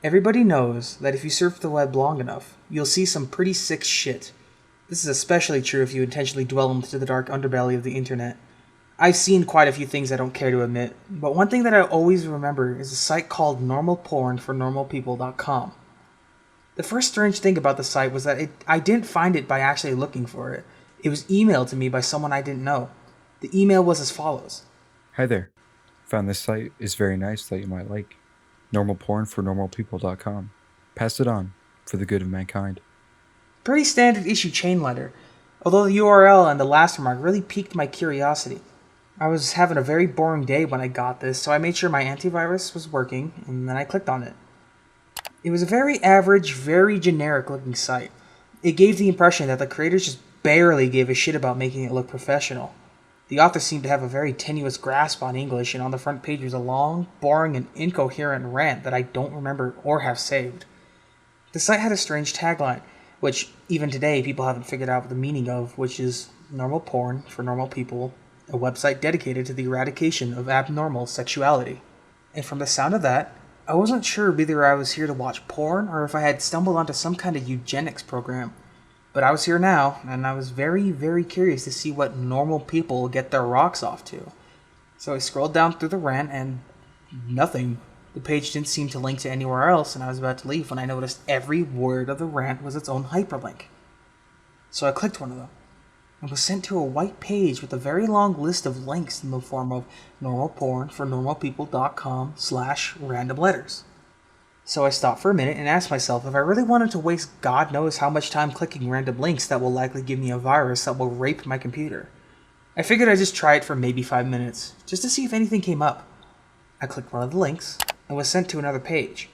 Everybody knows that if you surf the web long enough, you'll see some pretty sick shit. This is especially true if you intentionally dwell into the dark underbelly of the internet. I've seen quite a few things I don't care to admit, but one thing that I always remember is a site called normalpornfornormalpeople.com. The first strange thing about the site was that I didn't find it by actually looking for it. It was emailed to me by someone I didn't know. The email was as follows. Hi there. Found this site is very nice that you might like. Normalpornfornormalpeople.com. Pass it on for the good of mankind. Pretty standard issue chain letter, although the URL and the last remark really piqued my curiosity. I was having a very boring day when I got this, so I made sure my antivirus was working, and then I clicked on it. It was a very average, very generic looking site. It gave the impression that the creators just barely gave a shit about making it look professional. The author seemed to have a very tenuous grasp on English, and on the front page was a long, boring, and incoherent rant that I don't remember or have saved. The site had a strange tagline, which even today people haven't figured out the meaning of, which is Normal Porn for Normal People, a website dedicated to the eradication of abnormal sexuality. And from the sound of that, I wasn't sure whether I was here to watch porn or if I had stumbled onto some kind of eugenics program. But I was here now, and I was very, very curious to see what normal people get their rocks off to. So I scrolled down through the rant, and nothing. The page didn't seem to link to anywhere else, and I was about to leave when I noticed every word of the rant was its own hyperlink. So I clicked one of them, and was sent to a white page with a very long list of links in the form of normalpornfornormalpeople.com/random letters. So I stopped for a minute and asked myself if I really wanted to waste God knows how much time clicking random links that will likely give me a virus that will rape my computer. I figured I'd just try it for maybe 5 minutes, just to see if anything came up. I clicked one of the links, and was sent to another page.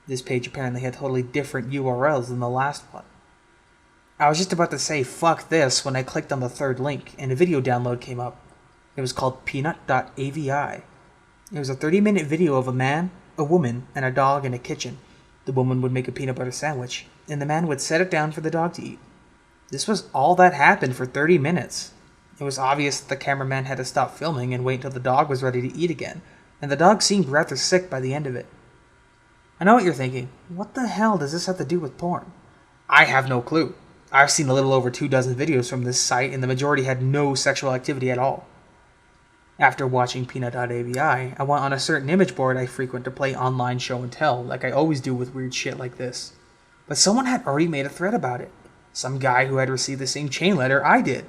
This page apparently had totally different URLs than the last one. I was just about to say fuck this when I clicked on the third link, and a video download came up. It was called peanut.avi. It was a 30-minute video of a man, a woman, and a dog in a kitchen. The woman would make a peanut butter sandwich, and the man would set it down for the dog to eat. This was all that happened for 30 minutes. It was obvious that the cameraman had to stop filming and wait until the dog was ready to eat again, and the dog seemed rather sick by the end of it. I know what you're thinking. What the hell does this have to do with porn? I have no clue. I've seen a little over 24 videos from this site, and the majority had no sexual activity at all. After watching Peanut.avi, I went on a certain image board I frequent to play online show and tell, like I always do with weird shit like this. But someone had already made a thread about it. Some guy who had received the same chain letter I did.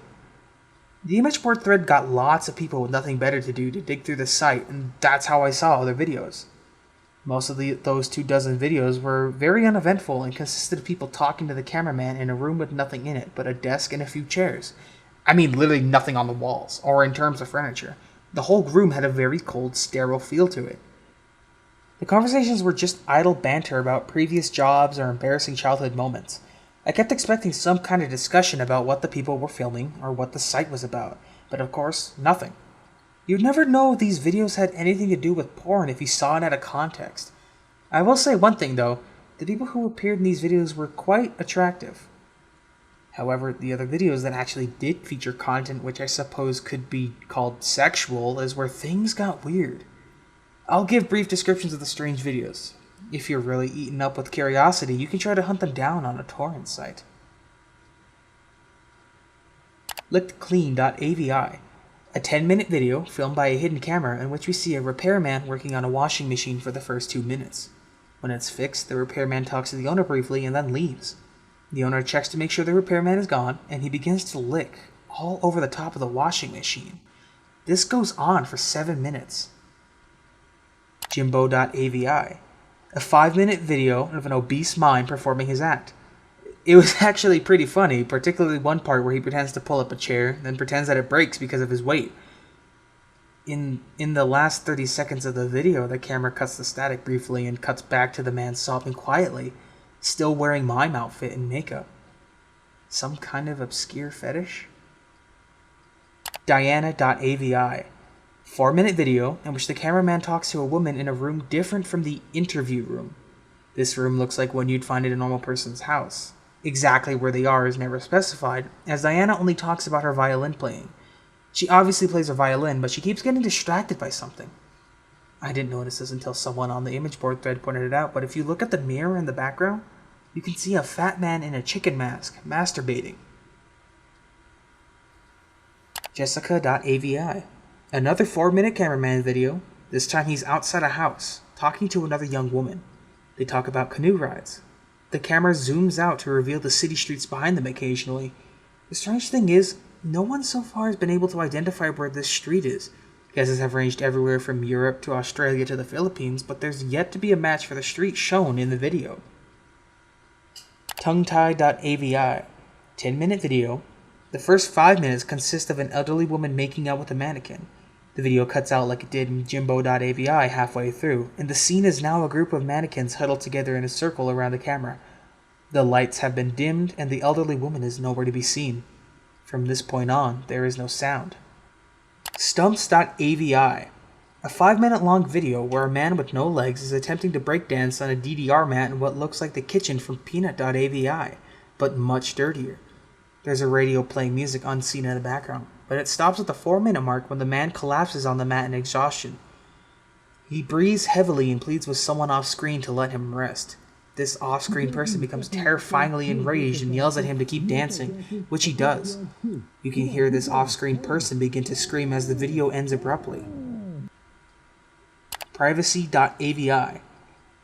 The image board thread got lots of people with nothing better to do to dig through the site, and that's how I saw other videos. Most of those 24 videos were very uneventful and consisted of people talking to the cameraman in a room with nothing in it but a desk and a few chairs. I mean literally nothing on the walls, or in terms of furniture. The whole room had a very cold, sterile feel to it. The conversations were just idle banter about previous jobs or embarrassing childhood moments. I kept expecting some kind of discussion about what the people were filming or what the site was about, but of course, nothing. You'd never know if these videos had anything to do with porn if you saw it out of context. I will say one thing though, the people who appeared in these videos were quite attractive. However, the other videos that actually did feature content which I suppose could be called sexual is where things got weird. I'll give brief descriptions of the strange videos. If you're really eaten up with curiosity, you can try to hunt them down on a torrent site. LickedClean.avi, a 10-minute video filmed by a hidden camera in which we see a repairman working on a washing machine for the first 2 minutes. When it's fixed, the repairman talks to the owner briefly and then leaves. The owner checks to make sure the repairman is gone, and he begins to lick all over the top of the washing machine. This goes on for 7 minutes. Jimbo.avi, a 5-minute video of an obese mime performing his act. It was actually pretty funny, particularly one part where he pretends to pull up a chair, then pretends that it breaks because of his weight. In the last 30 seconds of the video, the camera cuts the static briefly and cuts back to the man sobbing quietly, still wearing mime outfit and makeup. Some kind of obscure fetish? Diana.avi, 4-minute video in which the cameraman talks to a woman in a room different from the interview room. This room looks like one you'd find in a normal person's house. Exactly where they are is never specified, as Diana only talks about her violin playing. She obviously plays a violin, but she keeps getting distracted by something. I didn't notice this until someone on the image board thread pointed it out, but if you look at the mirror in the background, you can see a fat man in a chicken mask masturbating. Jessica.avi. Another 4-minute cameraman video. This time he's outside a house, talking to another young woman. They talk about canoe rides. The camera zooms out to reveal the city streets behind them occasionally. The strange thing is, no one so far has been able to identify where this street is. Guesses have ranged everywhere from Europe to Australia to the Philippines, but there's yet to be a match for the street shown in the video. Tonguetie.avi. 10-minute video. The first 5 minutes consist of an elderly woman making out with a mannequin. The video cuts out like it did in Jimbo.avi halfway through, and the scene is now a group of mannequins huddled together in a circle around the camera. The lights have been dimmed, and the elderly woman is nowhere to be seen. From this point on, there is no sound. Stumps.avi. A 5-minute long video where a man with no legs is attempting to breakdance on a DDR mat in what looks like the kitchen from Peanut.avi, but much dirtier. There's a radio playing music unseen in the background, but it stops at the 4-minute mark when the man collapses on the mat in exhaustion. He breathes heavily and pleads with someone off-screen to let him rest. This off-screen person becomes terrifyingly enraged and yells at him to keep dancing, which he does. You can hear this off-screen person begin to scream as the video ends abruptly. Privacy.avi.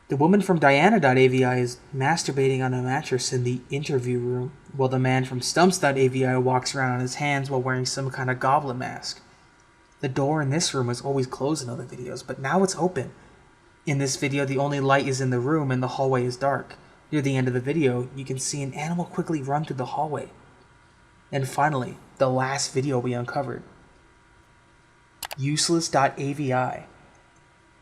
The woman from Diana.avi is masturbating on a mattress in the interview room, while the man from Stumps.avi walks around on his hands while wearing some kind of goblin mask. The door in this room is always closed in other videos, but now it's open. In this video, the only light is in the room and the hallway is dark. Near the end of the video, you can see an animal quickly run through the hallway. And finally, the last video we uncovered. Useless.avi.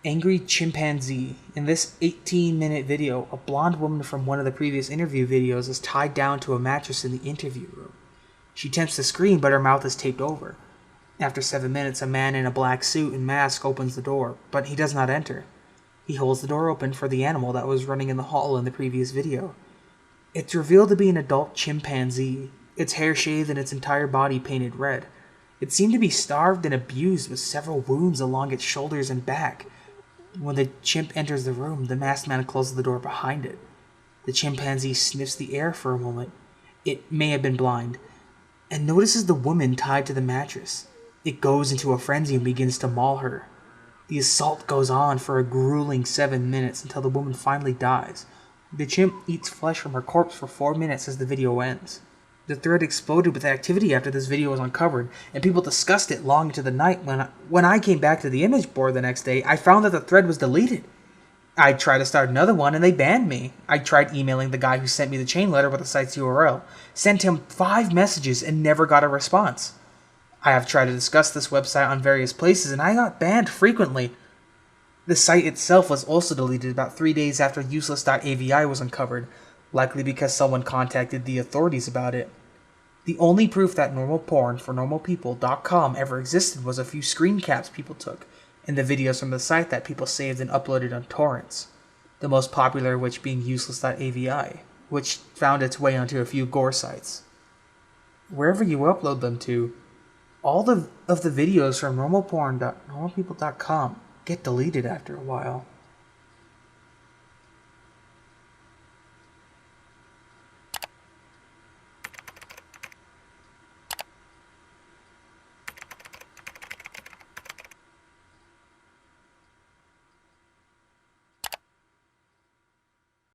Angry Chimpanzee. In this 18-minute video, a blonde woman from one of the previous interview videos is tied down to a mattress in the interview room. She attempts to scream, but her mouth is taped over. After 7 minutes, a man in a black suit and mask opens the door, but he does not enter. He holds the door open for the animal that was running in the hall in the previous video. It's revealed to be an adult chimpanzee, its hair shaved and its entire body painted red. It seemed to be starved and abused with several wounds along its shoulders and back. When the chimp enters the room, the masked man closes the door behind it. The chimpanzee sniffs the air for a moment. It may have been blind, and notices the woman tied to the mattress. It goes into a frenzy and begins to maul her. The assault goes on for a grueling 7 minutes until the woman finally dies. The chimp eats flesh from her corpse for 4 minutes as the video ends. The thread exploded with activity after this video was uncovered, and people discussed it long into the night. When I came back to the image board the next day, I found that the thread was deleted. I tried to start another one and they banned me. I tried emailing the guy who sent me the chain letter with the site's URL, sent him 5 messages and never got a response. I have tried to discuss this website on various places and I got banned frequently. The site itself was also deleted about 3 days after useless.avi was uncovered, likely because someone contacted the authorities about it. The only proof that normal porn for normalpeople.com ever existed was a few screen caps people took, and the videos from the site that people saved and uploaded on torrents, the most popular of which being useless.avi, which found its way onto a few gore sites. Wherever you upload them to, all of the videos from normalpeople.com get deleted after a while.